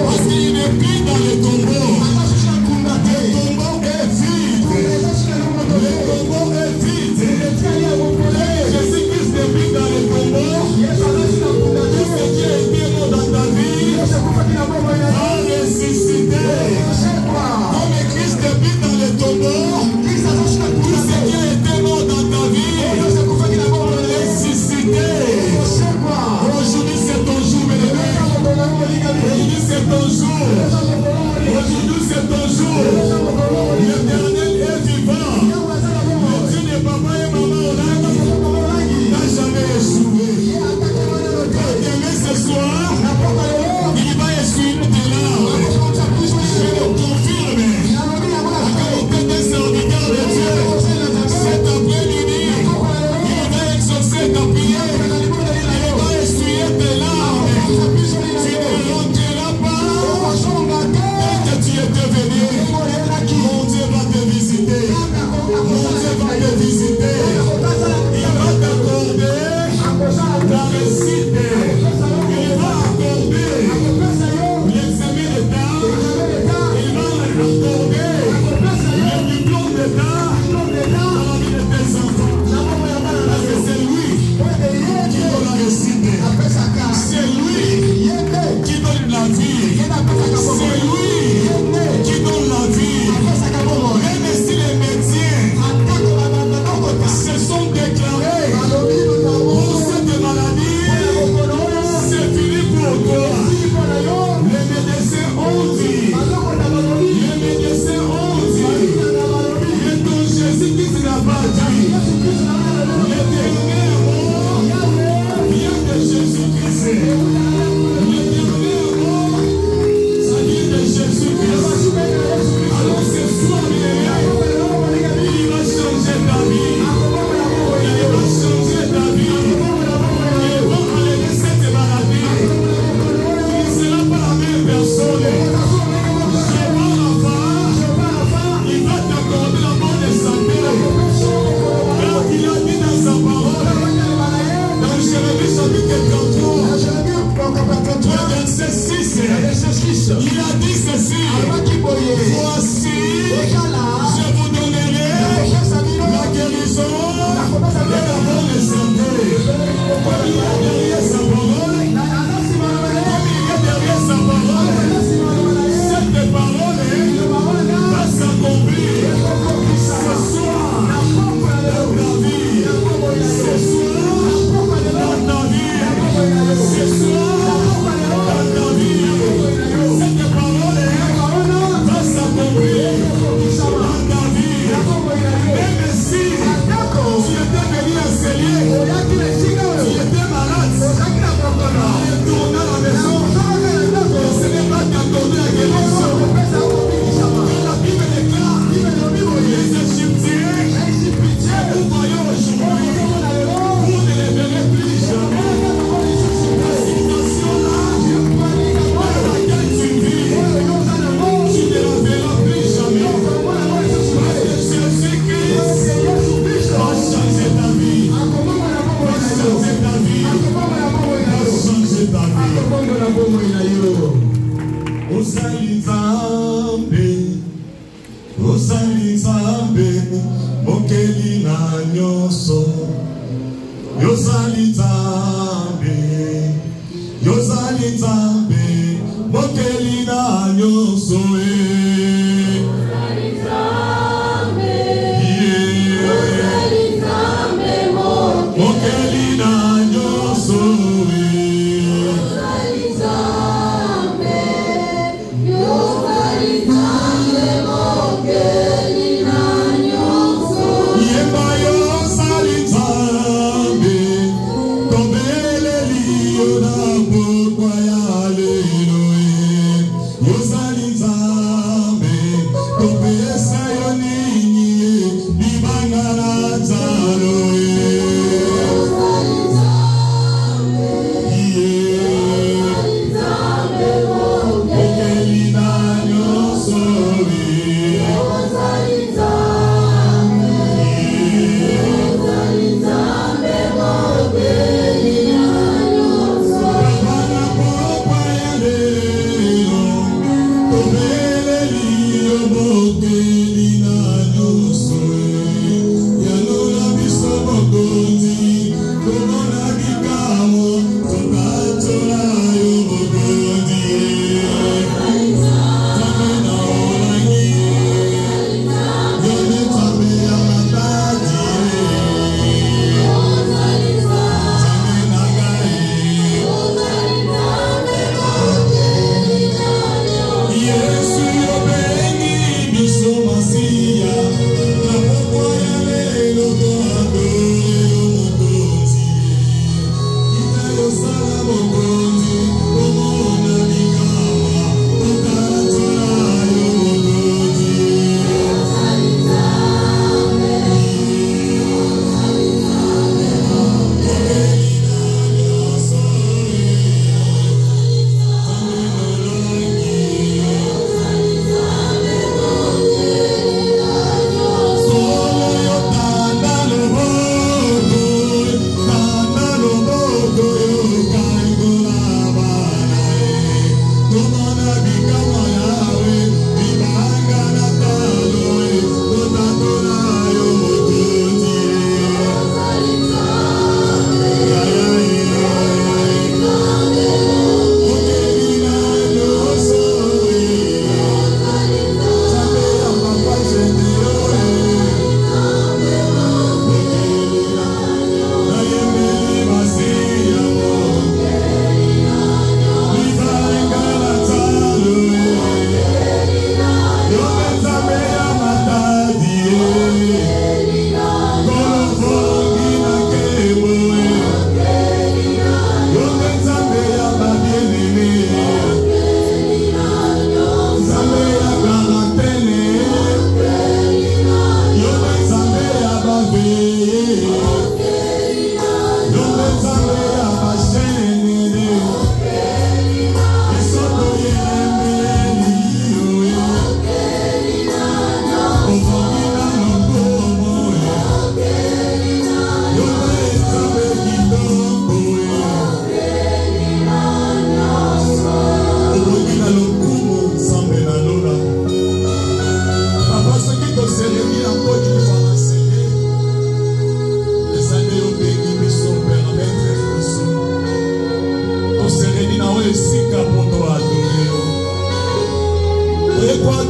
Parce qu'il n'est plus dans le tombeau. Il a dit ceci. Voici, je vous donnerai la guérison et la bonne santé. Comme il est derrière sa parole, cette parole va s'accomplir ce soir dans ta vie. Ce soir dans ta vie. Ce soir dans ta vie. Cette parole va s'accomplir dans ta vie. Même si tu étais venu enseigner, tu étais malade, retourne à la maison, ce n'est pas t'accorder la guérison. La Bible déclare, les Égyptiens, vous voyez aujourd'hui, vous ne les verrez plus jamais. La situation là, dans laquelle tu vis, tu ne la verras plus jamais. Parce que Jésus-Christ va changer ta vie. Va changer ta vie. Va changer ta vie. Osali Nzambe, mokeli na nyonso. Yozali Nzambe, mokeli na nyonso. Mokeli na nyonso.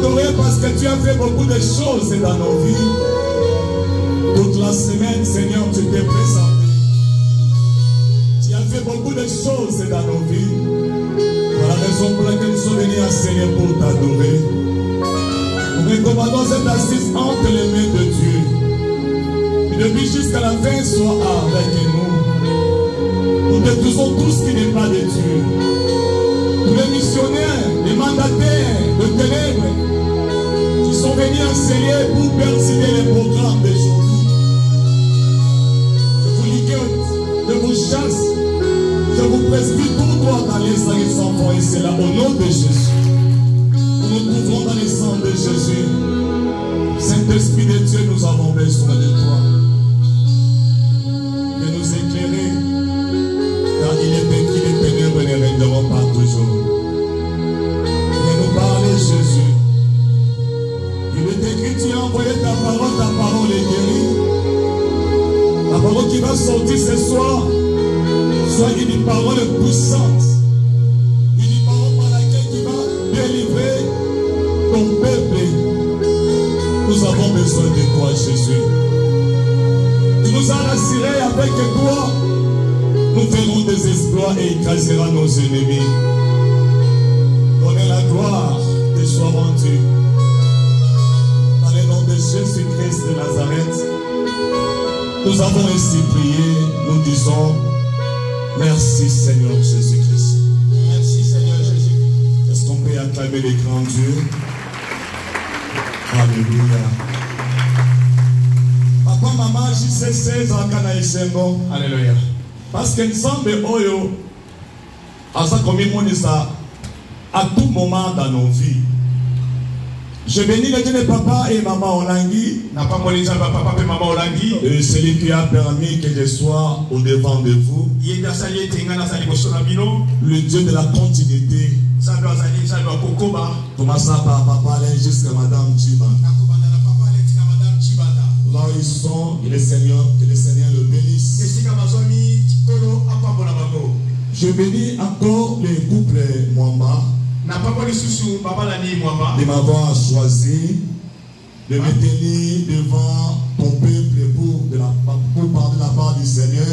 t'adorer parce que tu as fait beaucoup de choses dans nos vies. Toute la semaine, Seigneur, tu t'es présenté. Tu as fait beaucoup de choses dans nos vies. Voilà la raison pour laquelle nous sommes venus à Seigneur pour t'adorer. Nous recommandons cette assise entre les mains de Dieu. Et depuis jusqu'à la fin, sois avec nous. Nous détruisons tout ce qui n'est pas de Dieu. Tous les missionnaires, les mandataires de ténèbres qui sont venus enseigner pour persider les programmes d'aujourd'hui. Je vous ligote, je vous chasse, je vous prescris tout droit dans les sangs et enfants, et c'est là au nom de Jésus. Nous nous trouvons dans les sangs de Jésus. Saint-Esprit de Dieu, nous avons besoin de toi. De nous éclairer, car il est écrit, les ténèbres ne régneront pas toujours. De nous parler, Jésus. Il est écrit, tu as envoyé ta parole est guérie. La parole qui va sortir ce soir, soit une parole puissante. Une parole par laquelle tu vas délivrer ton peuple. Nous avons besoin de toi, Jésus. Tu nous as rassurés avec toi. Nous ferons des exploits et écrasera nos ennemis. Donnez la gloire, te soit rendue. Dans le nom de Jésus-Christ de Nazareth, nous avons ainsi prié. Nous disons merci Seigneur Jésus-Christ. Merci Seigneur Jésus-Christ. Est-ce qu'on peut acclamer les grands dieux? Alléluia. Papa, maman, j'ai 16 ans quand je suis bon. Alléluia. Parce que nous sommes oyo, à ça comme on dit ça, à tout moment dans nos vies. Je bénis le Dieu de papa et maman Olangi. N'a pas mon papa et maman Olangi. Et celui qui a permis que je sois au devant de vous. Le Dieu de la continuité. Commençant par papa jusqu'à madame Chiba. Là ils sont, que le Seigneur le bénisse. Je bénis encore les couples Mwamba de m'avoir choisi de me tenir devant ton peuple pour parler de la part du Seigneur.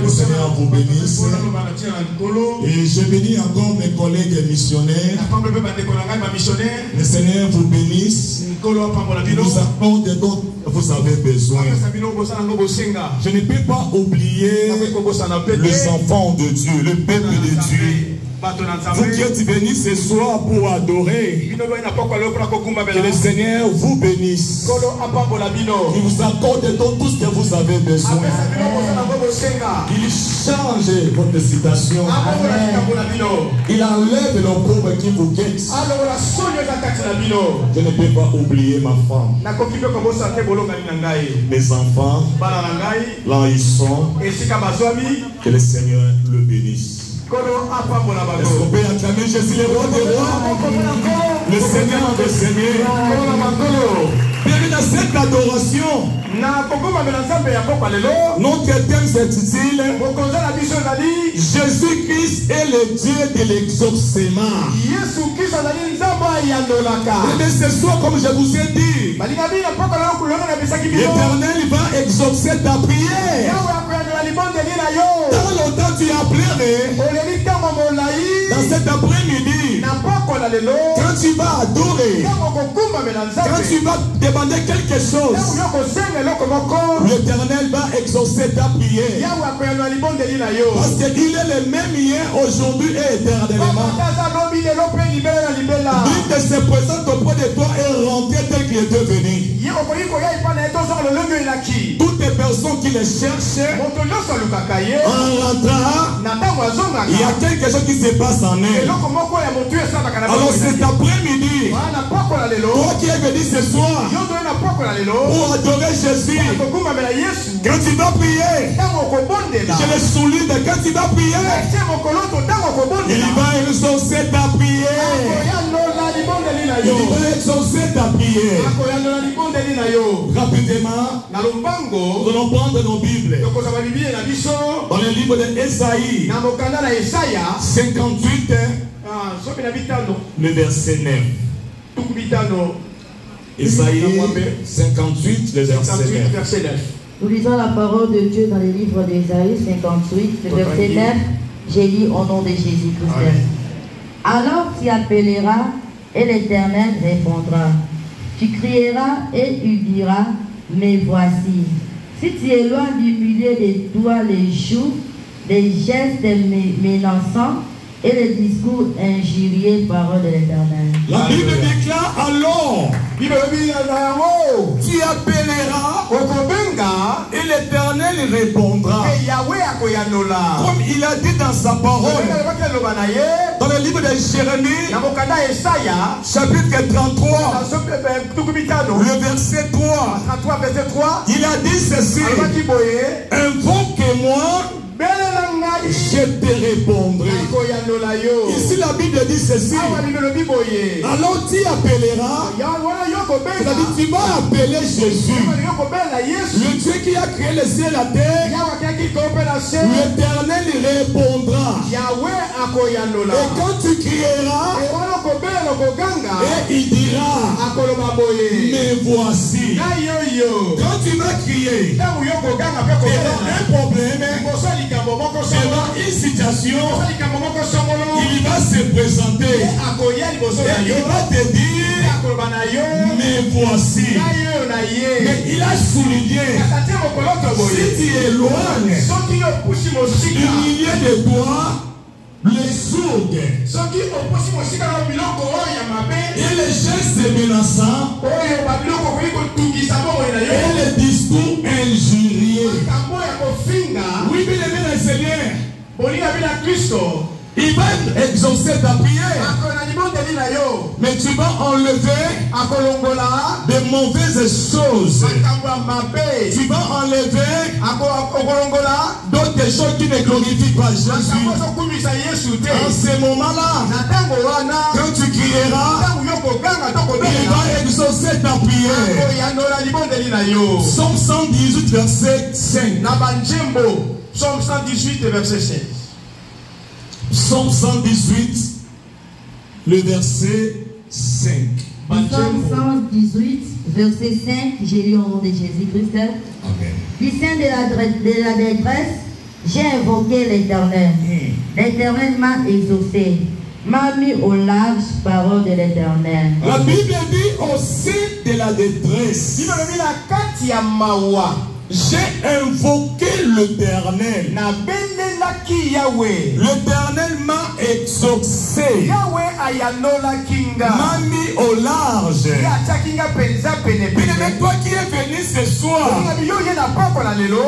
Le Seigneur vous bénisse. Et je bénis encore mes collègues missionnaires. Le Seigneur vous bénisse. Il nous accorde dont vous avez besoin. Je ne peux pas oublier les enfants de Dieu, le peuple de Dieu. Vous qui êtes venus ce soir pour adorer, que le Seigneur vous bénisse. Il vous accorde tout ce que vous avez besoin. Il change votre situation. Il enlève le pauvre qui vous guette. Je ne peux pas oublier ma femme. Mes enfants, là ils sont. Que le Seigneur le bénisse. Est-ce qu'on peut acclamer Jésus le roi des rois, le Seigneur des seigneurs? Bienvenue dans cette adoration. Notre thème s'intitule Jésus-Christ est le Dieu de l'exaucement. Et ce soir, comme je vous ai dit, l'Éternel va exaucer ta prière. Dans longtemps tu as pleuré. Dans cet après-midi, quand tu vas adorer, quand tu vas demander quelque chose, l'Éternel va exaucer ta prière. Parce qu'il est le même hier, aujourd'hui et éternellement. Lui qui se présente auprès de toi est rentré tel qu'il est devenu. Toutes les personnes qui le cherchent, en rentrant, il y a quelque chose qui se passe en elle. Alors cet après-midi, toi qui es venu ce soir pour adorer Jésus, quand tu vas prier, je le souligne, quand tu vas prier, il va exaucer ta prière. Il va exaucer ta prière. Rapidement, nous allons prendre nos Bibles dans le livre d'Ésaïe 58, le verset 9. Isaïe 58, le verset 9. Nous lisons la parole de Dieu dans les livres d'Ésaïe 58, le verset 9. J'ai lu au nom de Jésus-Christ. Alors tu appelleras et l'Éternel répondra. Tu crieras et il dira, mais voici. Si tu éloignes du milieu de toi les joues, les gestes menaçants et les discours injurieux, parole de l'Éternel. La Bible déclare alors, tu appelleras et l'Éternel répondra. Comme il a dit dans sa parole, dans le livre de Jérémie, chapitre 33, le verset 3, il a dit ceci, invoque-moi, je te répondrai. Ici la Bible dit ceci. Alors tu appelleras, c'est-à-dire tu vas appeler Jésus, le Dieu qui a créé le ciel et la terre. L'Éternel répondra. Et quand tu crieras, et il dira, mais voici. Quand tu vas crier, un problème, devant une situation, il va se présenter et il va te dire, mais voici. Mais il a souligné, si tu éloignes du milieu de toi les sourds et les gestes menaçants et les discours injurieux. Oui, bien aimé le Seigneur, il va exaucer ta prière. Mais tu vas enlever de mauvaises choses. Tu vas enlever d'autres choses qui ne glorifient pas Jésus. En ce moment-là, quand tu crieras, il va exaucer ta prière. Psaume 118, verset 5. Psaume 118, verset 16. Psaume 118, le verset 5. Psaume 118, verset 5, j'ai lu au nom de Jésus-Christ. Du sein de la détresse, j'ai invoqué l'Éternel. L'Éternel m'a exaucé, m'a mis au large, parole de l'Éternel. La Bible dit au sein de la détresse, j'ai invoqué l'Éternel. L'Éternel m'a exaucé, m'a mis au large. Mais toi qui es venu ce soir,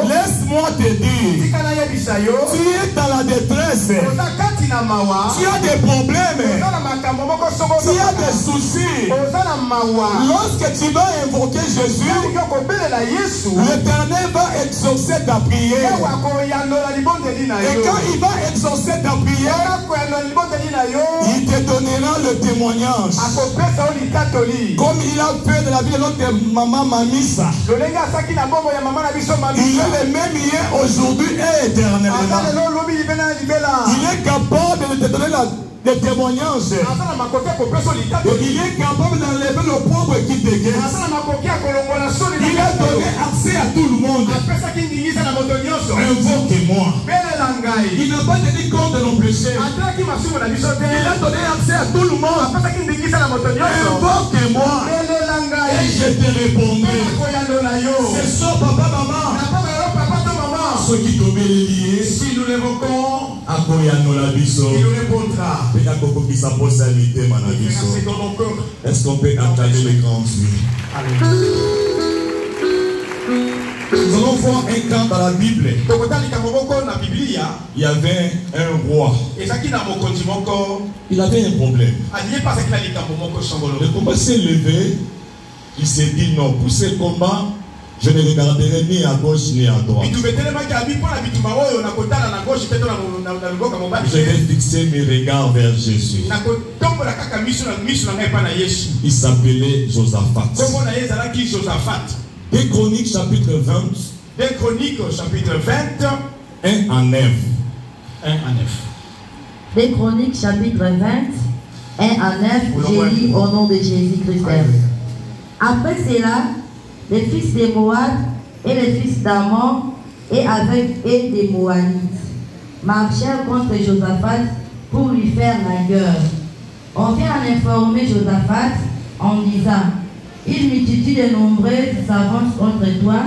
laisse-moi te dire, tu es dans la détresse, tu as des problèmes, tu as des soucis. Lorsque tu vas invoquer Jésus, l'Éternel va exaucer ta prière. Et quand il va exaucer ta prière, il te donnera le témoignage. Comme il a fait de la vie de notre maman Mamissa. Il est le même hier, aujourd'hui et éternellement. Il est capable de te donner des témoignages. Il est capable d'enlever le pauvre qui te guette. Il a donné accès à tout le monde. Invoque-moi. Il n'a pas tenu compte de nos péchés. Il a donné accès à tout le monde. Invoque-moi et je te répondrai. C'est ça, papa, maman. Ceux qui t'ont lié, si nous l'évoquons, il nous répondra. Est-ce qu'on peut acclamer les grands yeux? Nous allons voir un cas dans la Bible. Il y avait un roi. Il avait un problème. Le combat s'est levé. Il s'est dit non, pour ce combat, je ne regarderai ni à gauche ni à droite. Je vais fixer mes regards vers Jésus. Il s'appelait Josaphat. 2 Chroniques chapitre 20. 2 Chroniques chapitre 20. 1 à 9. 1 à 9. 2 Chroniques chapitre 20. 1 à 9, j'ai lu au nom de Jésus-Christ. Après cela, les fils de Moab et les fils d'Ammon et avec eux des Moabites marchèrent contre Josaphat pour lui faire la guerre. On vient en informer Josaphat en disant: une multitude nombreuse s'avance contre toi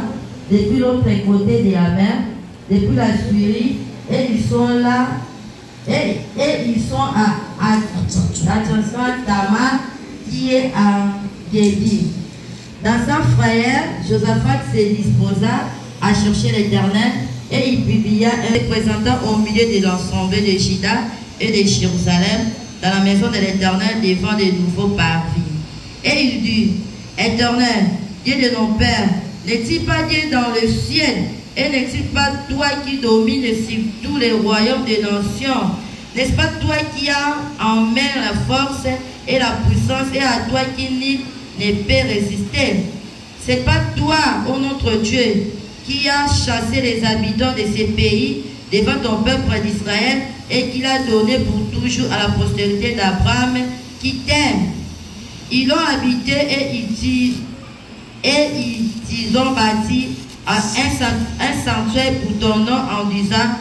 depuis l'autre côté de la mer, depuis la Syrie, et ils sont là, et ils sont à Tamar, qui est à Guédi. Dans sa frayeur, Josaphat se disposa à chercher l'Éternel, et il publia un représentant au milieu de l'ensemble de Juda et de Jérusalem, dans la maison de l'Éternel, devant de nouveaux parvis. Et il dit: Éternel, Dieu de nos pères, n'est-il pas Dieu dans le ciel? Et n'est-il pas toi qui domines sur tous les royaumes des nations? N'est-ce pas toi qui as en main la force et la puissance, et à toi qui nul ne peut résister? C'est pas toi, ô notre Dieu, qui as chassé les habitants de ces pays devant ton peuple d'Israël, et qui l'a donné pour toujours à la postérité d'Abraham qui t'aime. Ils l'ont habité et ils ont bâti un sanctuaire pour ton nom en disant: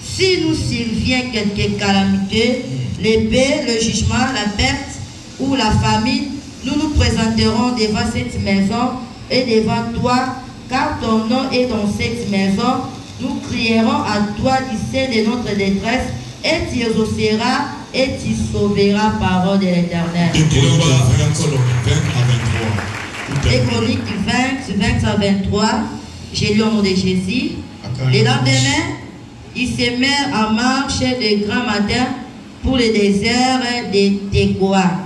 si nous survient quelque calamité, l'épée, le jugement, la perte ou la famine, nous nous présenterons devant cette maison et devant toi, car ton nom est dans cette maison. Nous crierons à toi du sein de notre détresse, et tu exauceras et tu sauveras, parole de l'Éternel. Et Chroniques 20 à 23, j'ai lu au nom de Jésus. Le lendemain, ils se mirent en marche de grand matin pour le désert de Tekoa.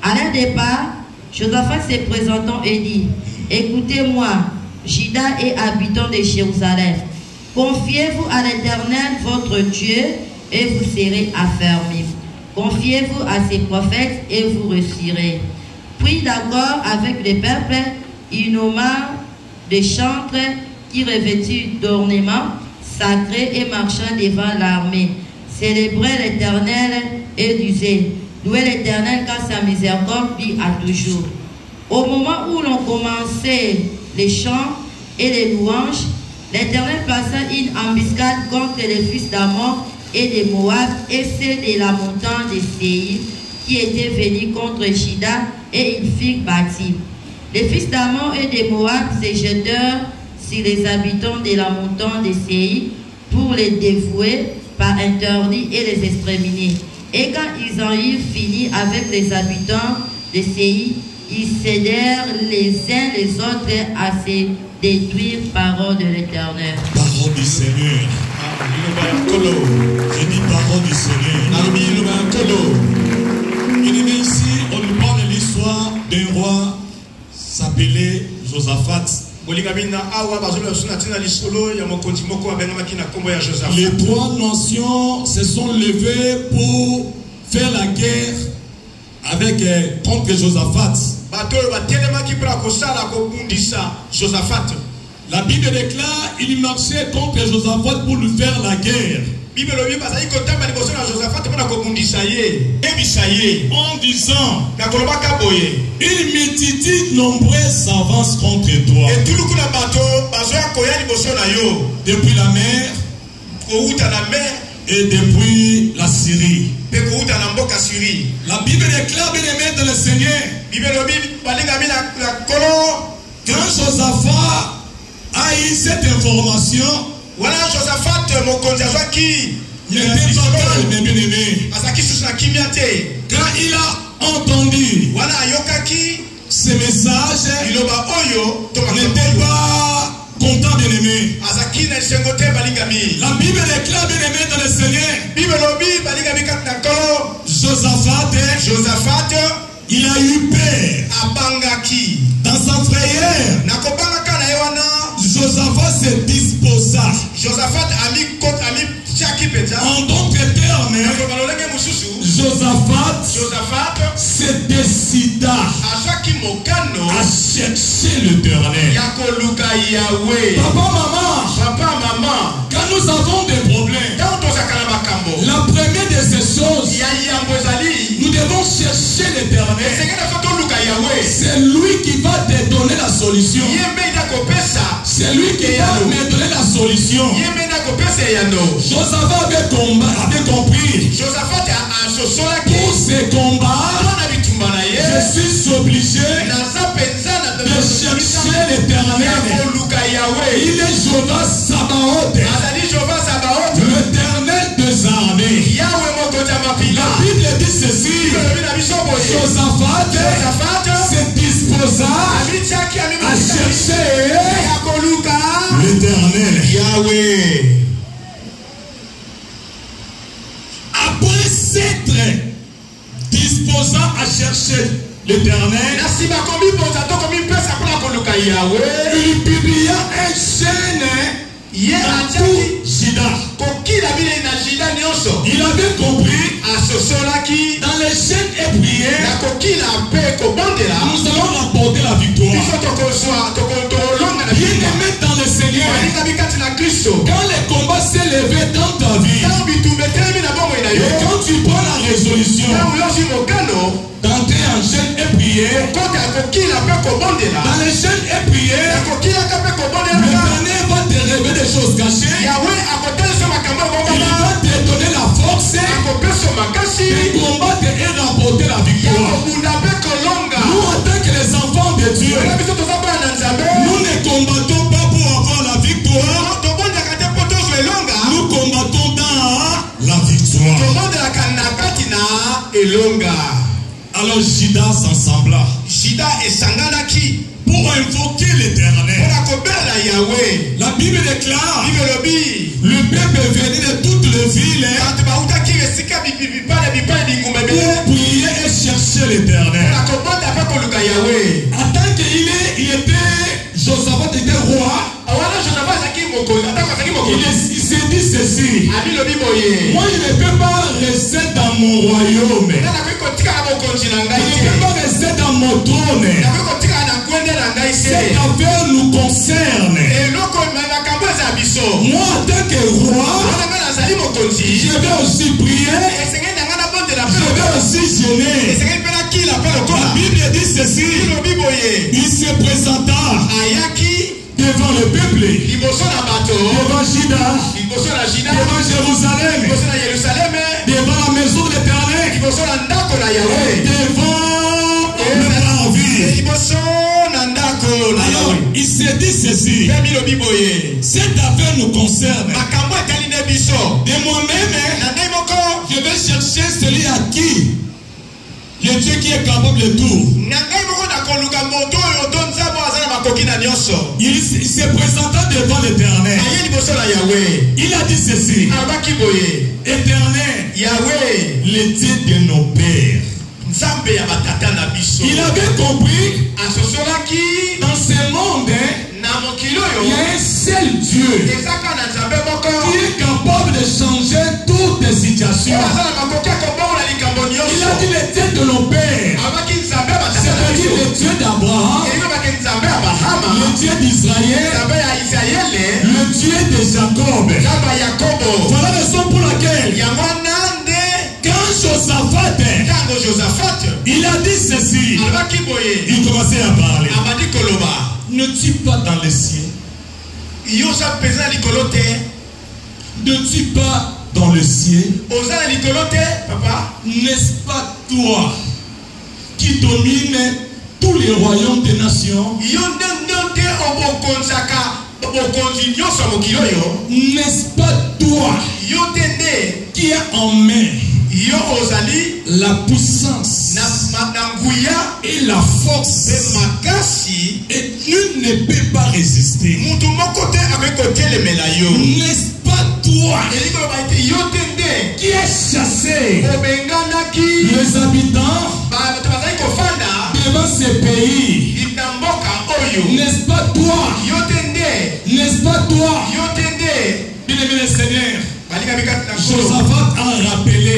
À leur départ, Josaphat se présentant et dit: écoutez-moi, Juda et habitants de Jérusalem, confiez-vous à l'Éternel votre Dieu et vous serez affermis. Confiez-vous à ses prophètes et vous réussirez. Puis d'accord avec le peuple, il nomma des chantres qui revêtus d'ornements sacrés et marchant devant l'armée. Célébrez l'Éternel et disaient: louez l'Éternel car sa miséricorde vit à toujours. Au moment où l'on commençait les chants et les louanges, l'Éternel passa une embuscade contre les fils d'Ammon et de Moab et ceux de la montagne de Séir qui étaient venus contre Juda, et ils firent bâtir. Les fils d'Ammon et de Moab se jetèrent sur les habitants de la montagne de Séir pour les dévouer par interdit et les exterminer. Et quand ils en eurent fini avec les habitants de Séir, ils cédèrent les uns les autres à se détruire, parole de l'Éternel. Parole du Seigneur. Je dis parole du Seigneur. Ici, on nous parle de l'histoire d'un roi s'appelait Josaphat. Les trois nations se sont levées pour faire la guerre avec contre Josaphat. La Bible déclare qu'il marchait contre Josaphat pour lui faire la guerre. En disant: une multitude nombreuse s'avance contre toi. Depuis la mer et depuis la Syrie. La Bible déclare, bien aimé dans le Seigneur, quand Josaphat a eu cette information, voilà Josaphat qui n'était pas calme, bien aimé. Quand il a entendu ce message, il n'était pas content, bien aimé. La Bible déclare, bien aimé dans le Seigneur, Josaphat, il a eu peur. Dans sa frayeur, Josaphat se disposa. En d'autres termes, Josaphat se décida à chercher l'Éternel. Papa, maman, quand nous avons des problèmes, la première de ces choses, nous devons chercher chercher l'éternel, c'est lui qui va te donner la solution. C'est lui qui va me donner la solution. Josaphat avait compris. Pour ces combats, je suis obligé de chercher l'éternel. Il est Jéhovah Sabaoth, l'éternel des armées. La Bible dit ceci: Josaphat se disposa à chercher l'éternel. Yahweh. Après s'être disposant à chercher l'éternel, il publia un chaîne dans tout Juda. Il avait compris, dans les chaînes et prières, nous allons rapporter la victoire. Bien aimé dans le Seigneur, quand les combats s'élevaient dans ta vie, et quand tu prends la résolution d'entrer en chaîne et prière, dans les chaînes et prières, l'éternel va te révéler des choses cachées. Il va te donner la force de combattre et remporter la victoire. Nous, en tant que les enfants de Dieu, nous ne combattons pas pour avoir la victoire. Nous combattons dans la victoire. Alors Juda s'ensembla pour invoquer l'éternel. La Bible déclare: le peuple venait de toutes les villes pour prier et chercher l'éternel. En tant qu'il était, Josaphat était roi. Il s'est dit ceci: moi je ne peux pas rester dans mon royaume, je ne peux pas rester dans mon trône. Cette affaire nous concerne. Moi en tant que roi, je vais aussi prier, je vais aussi gêner. La Bible dit ceci: il se présenta devant le peuple, devant Juda, devant Jérusalem, devant la maison de l'Éternel, devant le parvis. Alors, il s'est dit ceci: cette affaire nous concerne. De moi-même, je vais chercher celui à qui le Dieu qui est capable de tout. Il se présenta devant l'Éternel. Il a dit ceci: Éternel, Yahweh, le Dieu de nos pères. Il avait compris, dans ce monde, il y a un seul Dieu qui est capable de changer toutes les situations. Il a dit le Dieu de nos pères, c'est-à-dire le Dieu d'Abraham, le Dieu d'Israël, le Dieu de Jacob. Voilà la raison pour laquelle quand Josaphat, il a dit ceci, il commençait à parler: ne tue pas dans les cieux, ne tue pas dans le ciel, n'est-ce pas toi qui domine tous les royaumes des nations? N'est-ce pas toi qui as en main la puissance et la force, et nul ne peut pas résister? N'est-ce pas toi qui as chassé les habitants devant ces pays? N'est-ce pas toi? N'est-ce pas toi? Bien-aimé le Seigneur, Josaphat a rappelé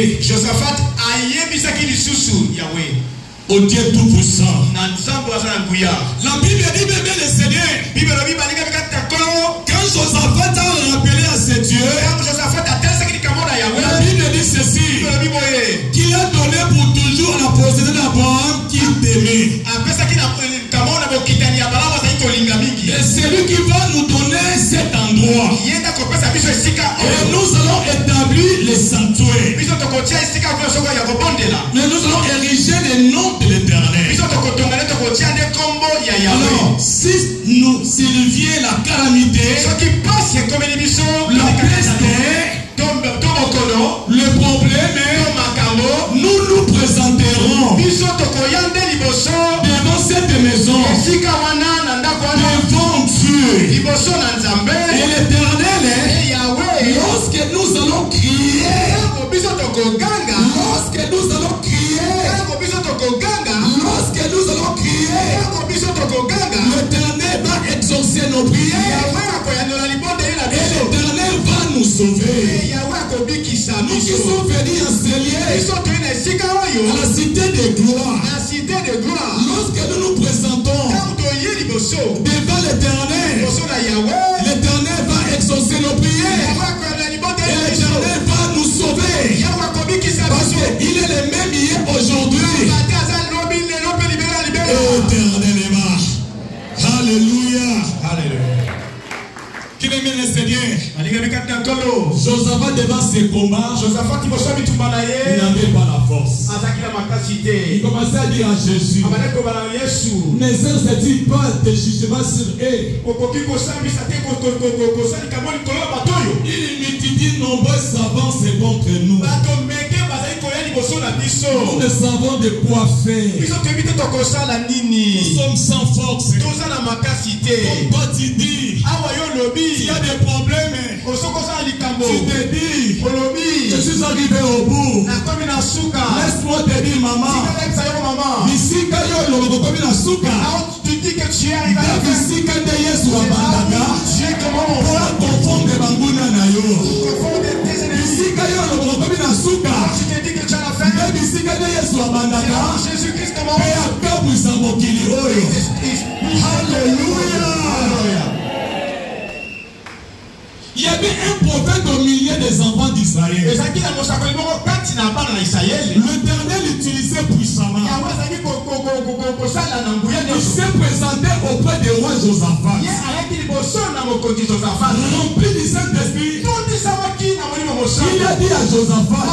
au Dieu tout-puissant. La Bible dit, bien le Seigneur, quand Josaphat a rappelé à ce Dieu, la Bible dit ceci, qu'il a donné pour toujours la posséder la Et nous allons établir les sanctuaires. Mais nous allons ériger les noms de l'Éternel. Alors, si nous survient la calamité, la peste, le problème, nous nous présenterons devant cette maison, devant Dieu. Et l'Éternel, lorsque nous allons crier, l'Éternel va exaucer nos prières. Et l'Éternel va nous sauver. Nous qui sommes venus en Célier, à la cité de gloire. Lorsque nous nous présentons devant l'Éternel, l'Éternel va exaucer nos prières. Et l'Éternel va nous sauver. Parce qu'il est le même hier aujourd'hui. Éternellement. Alléluia. Qui aime le Seigneur? Josaphat devant ses combats, il n'avait pas la force. Il commençait à dire à Jésus, n'exerce-t-il pas tes jugements sur eux? Il multiplie nombreux savants c'est contre nous. Nous ne savons de quoi faire. Nous sommes sans force. Comme toi tu dis, s'il y a des problèmes, tu te dis, je suis arrivé au bout. Laisse-moi te dire, maman, ici quand tu dis que tu es arrivé à la ici quand tu es sur la confondre banguna na yo. Ici quand tu te dis que tu as la fin. Ici quand tu es sur la Jésus-Christ comment Alléluia. Il y avait un prophète au milieu des enfants d'Israël. L'Éternel l'utilisait puissamment. Il s'est présenté auprès du roi Josaphat. Rempli du Saint-Esprit. Il a dit à Josaphat,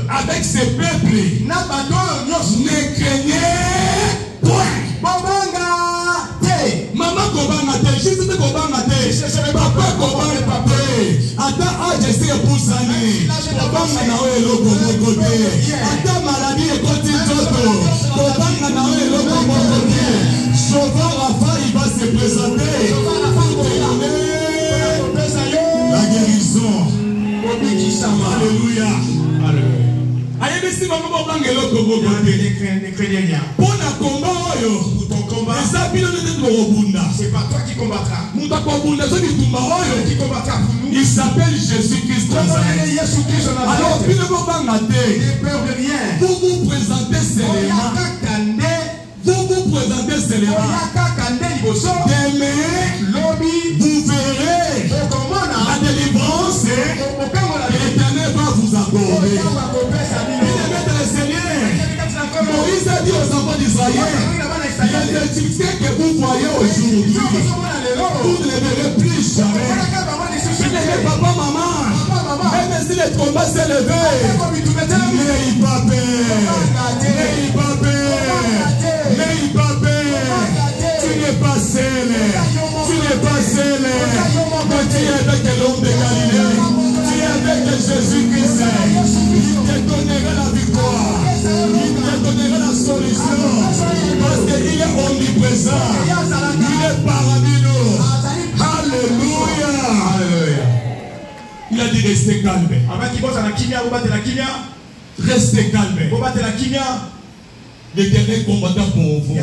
avec ses peuples, ne craignez point. Maman kobanga te, juste kobanga te, papa kobanga te. Ata age se epusani, kobanga na we eloko moko te. Ata maladie ekoti nzoto, kobanga na we eloko moko te. Sauveur Rapha, il va se présenter. La guérison. Alléluia. Ayebisi maman kobanga eloko moko te. Pona komba oyo. C'est pas toi qui combattras. Qui combattra pour nous. Il s'appelle Jésus-Christ. Alors, puis ne vous pas mater. Vous vous présentez seulement. Demain, vous verrez la délivrance. L'Éternel va vous accorder. Moïse a dit aux enfants d'Israël, il y a des succès que vous voyez aujourd'hui, vous ne les verrez plus jamais. Mais papa, maman, même si le combat s'est levé, n'ayez pas peur, n'ayez pas peur, n'ayez pas peur. Tu n'es pas seul, tu n'es pas seul. Mais tu es avec l'homme de Galilée, tu es avec Jésus-Christ. Il te donnera la victoire. Il te donnera la solution. Parce qu'il est omniprésent. Il est parmi nous. Alléluia. Il a dit restez calme. Restez calme. L'Éternel combattra pour vous.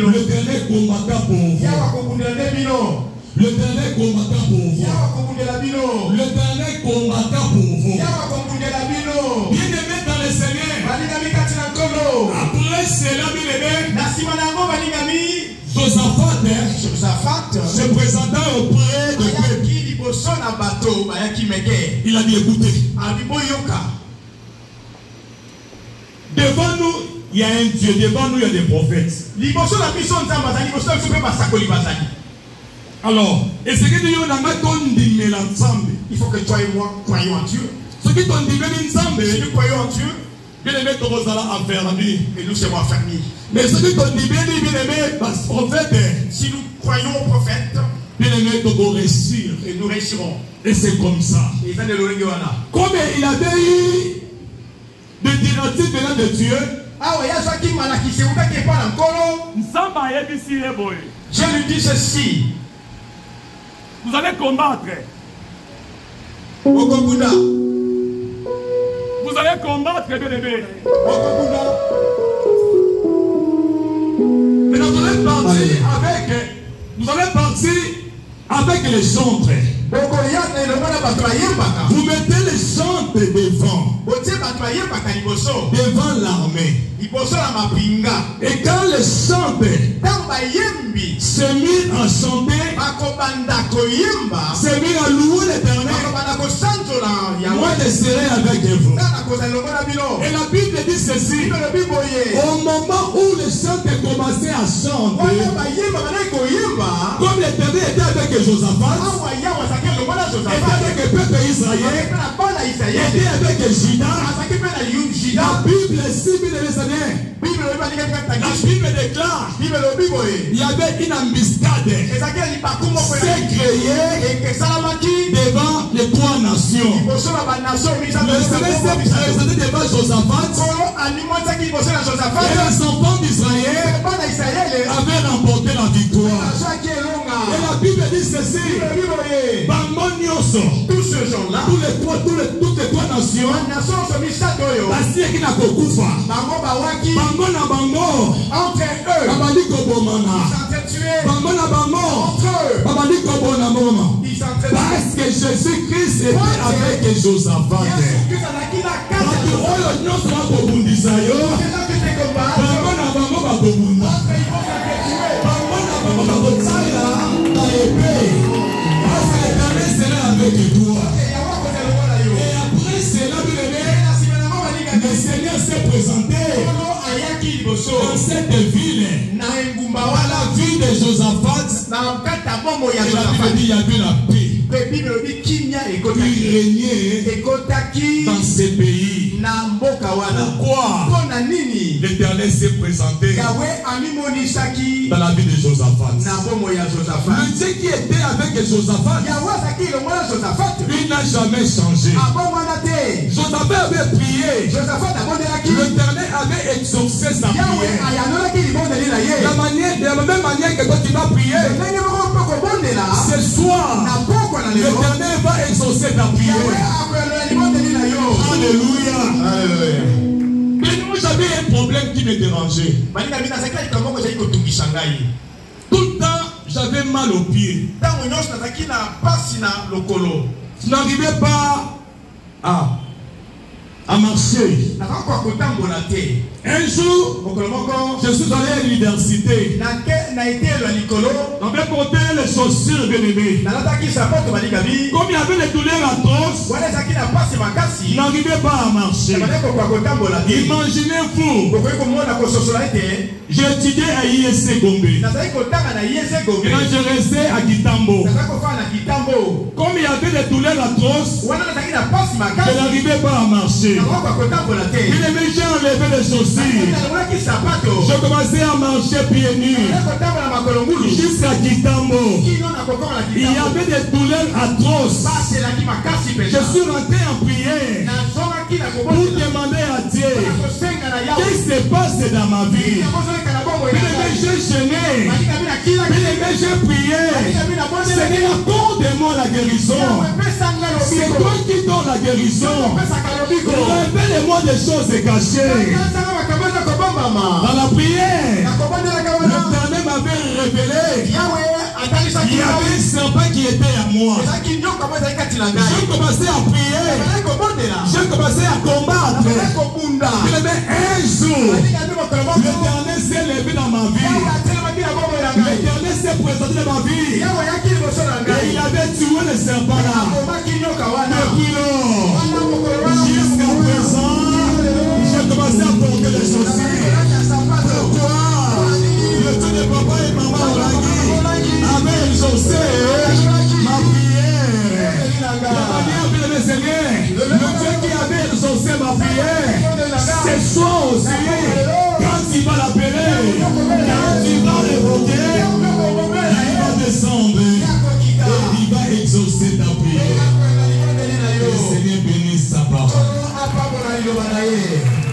L'Éternel combattra pour vous. L'Éternel combattra pour vous. L'Éternel combattra pour vous. Bien-aimé dans le Seigneur. Après cela, bien-aimé, Josaphat se présenta auprès de Dieu. Il a dit écoutez. Devant nous, il y a un Dieu. Devant nous, il y a des prophètes. Alors, et ce que nous avons Il faut que toi et moi croyons en Dieu. ce qui t'ont dit, Si nous croyons en Dieu, bien aimé, tu vas affermi. et nous sommes affermis. Mais ce qui t'ont dit, bien aimé, parce que prophète, Si nous croyons au prophète, bien aimé, tu vas réussir. et nous réussirons. Et c'est comme ça. Et ça, de l'Orengewana. Comme il avait eu des directives venant de Dieu, Ah ouais, il y a ça qui m'a qui s'est ouvert qui parle encore. Je lui dis ceci. Vous allez combattre. Okobunda. Vous allez combattre, bien aimé. Okobunda. mais nous allons partir avec les chantres. Vous mettez les chantres devant l'armée. Et quand les chantres se mirent à chanter, se mirent à louer l'Éternel, moi je serai avec vous. Et la Bible dit ceci: au moment où les chantres commençaient à chanter, comme l'Éternel était avec Josaphat, était avec le peuple Israël, était avec Juda, la Bible déclare il y avait une embuscade s'est créée devant les trois nations. Le Seigneur s'est présenté devant Josaphat et les enfants d'Israël avaient remporté la victoire. Et la Bible dit ceci: tous ces gens-là, toutes les trois nations, basi qui n'a pas kufa, bango na bango, entre eux, babali kobomana, ils s'entretuaient bango na bango, entre eux, babali kobona moma, ils s'entretuaient. parce que Jésus-Christ était avec Josaphat. Parce que oyo nyonso bakobundisa yo, bango na bango bakobunda, bango na bango bakotala na épée, parce que l'Éternel sera avec toi. Et après cela, le Seigneur s'est présenté dans cette ville, à la ville de Josaphat. Et la Bible dit il y avait la paix. Il régnait dans ce pays. Pourquoi l'Éternel s'est présenté dans la vie de Josaphat? Le Dieu qui était avec Josaphat, il n'a jamais changé. Josaphat avait prié. L'Éternel avait exaucé sa prière. De la même manière que toi tu vas prier, ce soir, l'Éternel va exaucer ta prière. Alléluia. Mais moi j'avais un problème qui me dérangeait. Tout le temps, j'avais mal aux pieds. Je n'arrivais pas à marcher. Un jour, je suis allé à l'université. J'avais porté les chaussures bien aimées. Comme il y avait des douleurs atroces, je n'arrivais pas à marcher. Imaginez-vous, j'ai étudié à ISC Gombe. Et là, je restais à Kitambo. Comme il y avait des douleurs atroces, je n'arrivais pas à marcher. J'ai enlevé les chaussures. Je commençais à marcher pieds nus jusqu'à Kitambo. Il y avait des douleurs atroces. Je suis rentré en prière pour demander à Dieu qu'est-ce qui se passe dans ma vie. J'ai gêné, j'ai prié. Seigneur, accorde-moi la guérison. C'est toi qui donnes la guérison. Révèle-moi des choses cachées. Dans la prière, l'Éternel m'avait révélé. Il y avait un serpent qui était à moi. J'ai commencé à prier. J'ai commencé à combattre. Un jour, l'Éternel s'est levé dans ma vie. L'Éternel s'est présenté dans ma vie. Et il avait tué le serpent là. Depuis lors, jusqu'à présent, j'ai commencé à porter les chaussures. Pourquoi? Le Dieu de papa et maman Orangui avait exaucé prière. Ce soir aussi, quand il va l'appeler, quand il va l'évoquer, il va descendre et il va exaucer ta prière. Le Seigneur bénisse sa parole. Alléluia.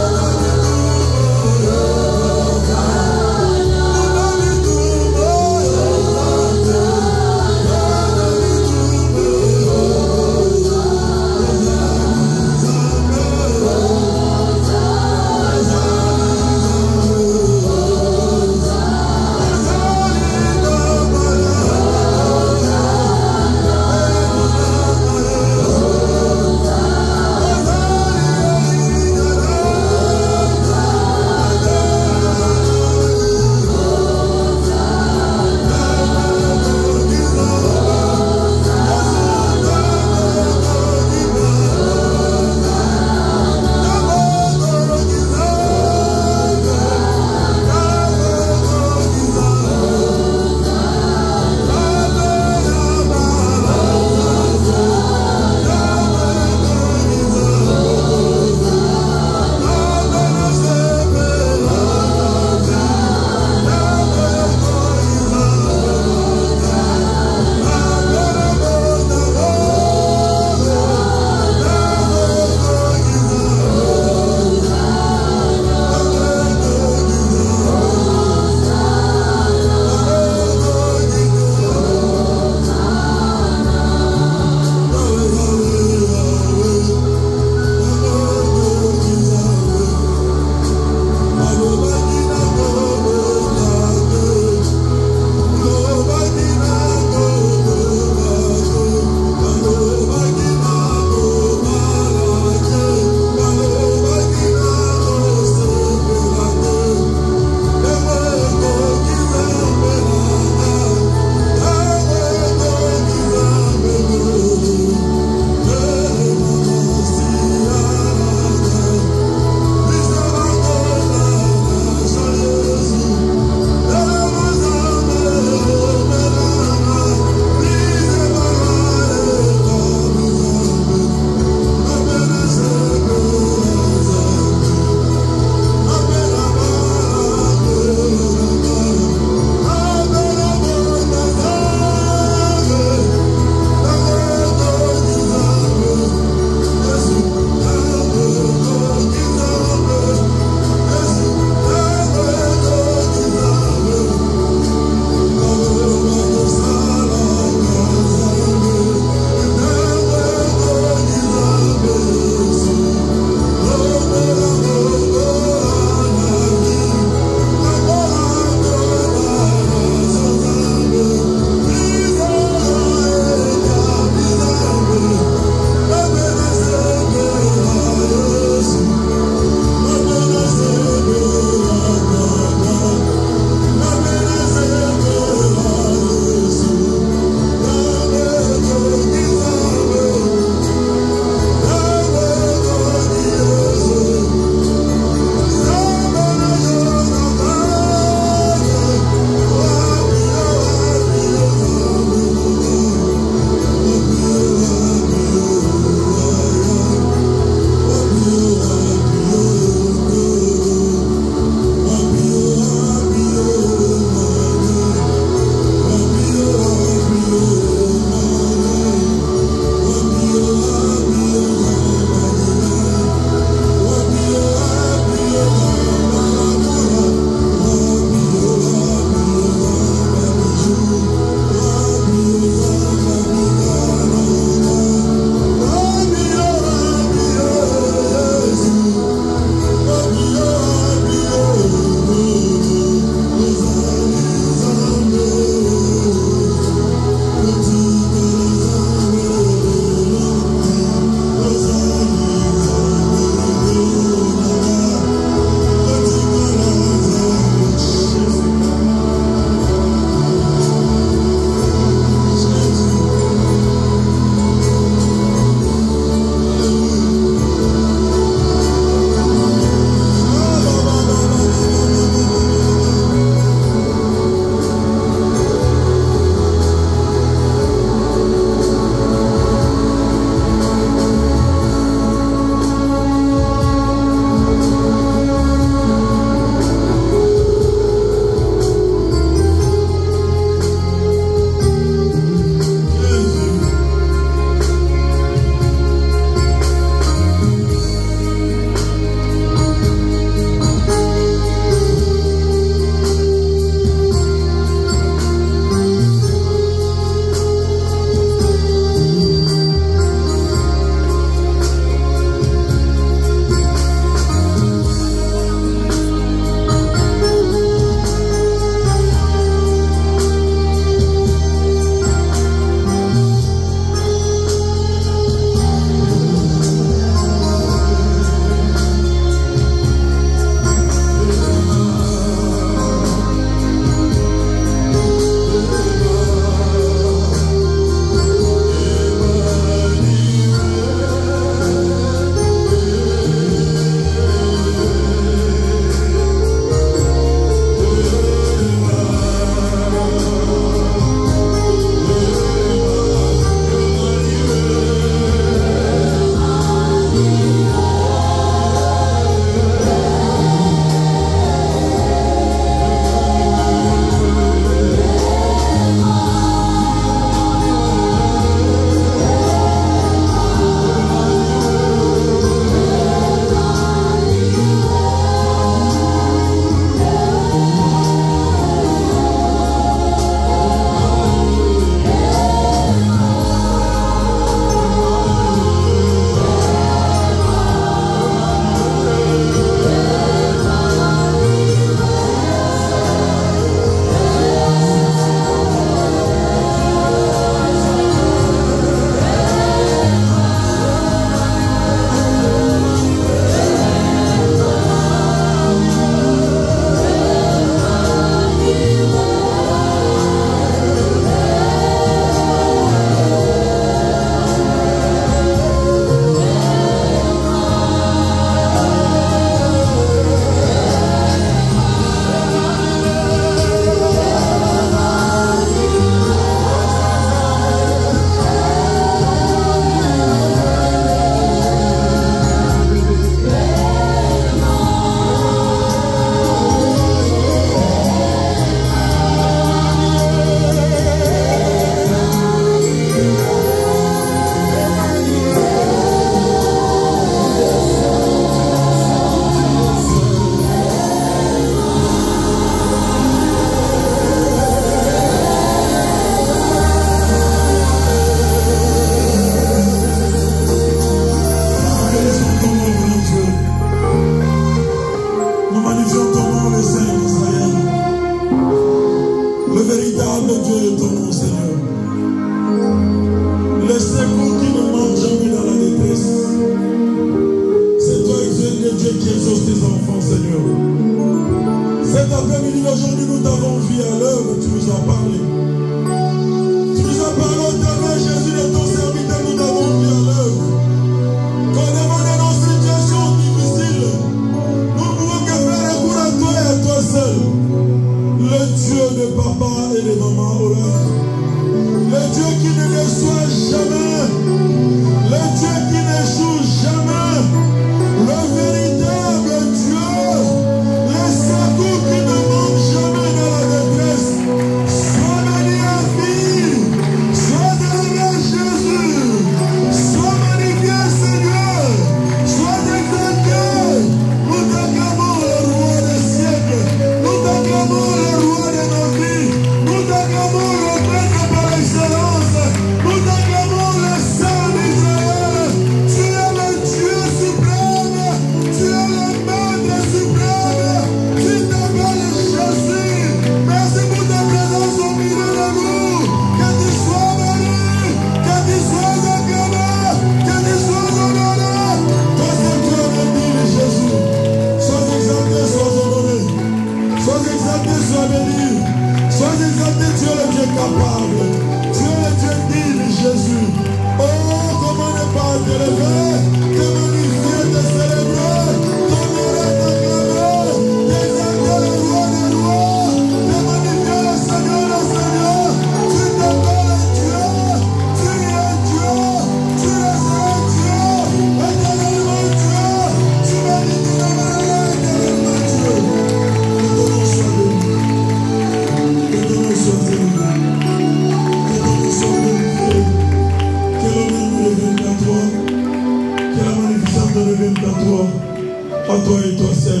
À toi et toi seul,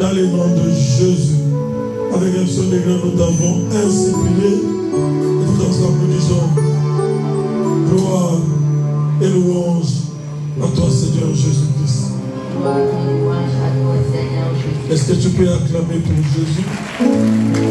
dans le nom de Jésus. Avec un son de grâce, nous t'avons ainsi prié. Et tout ensemble, nous disons gloire et louange à toi, Seigneur Jésus-Christ. Gloire et louange à toi, Seigneur Jésus. Est-ce que tu peux acclamer pour Jésus?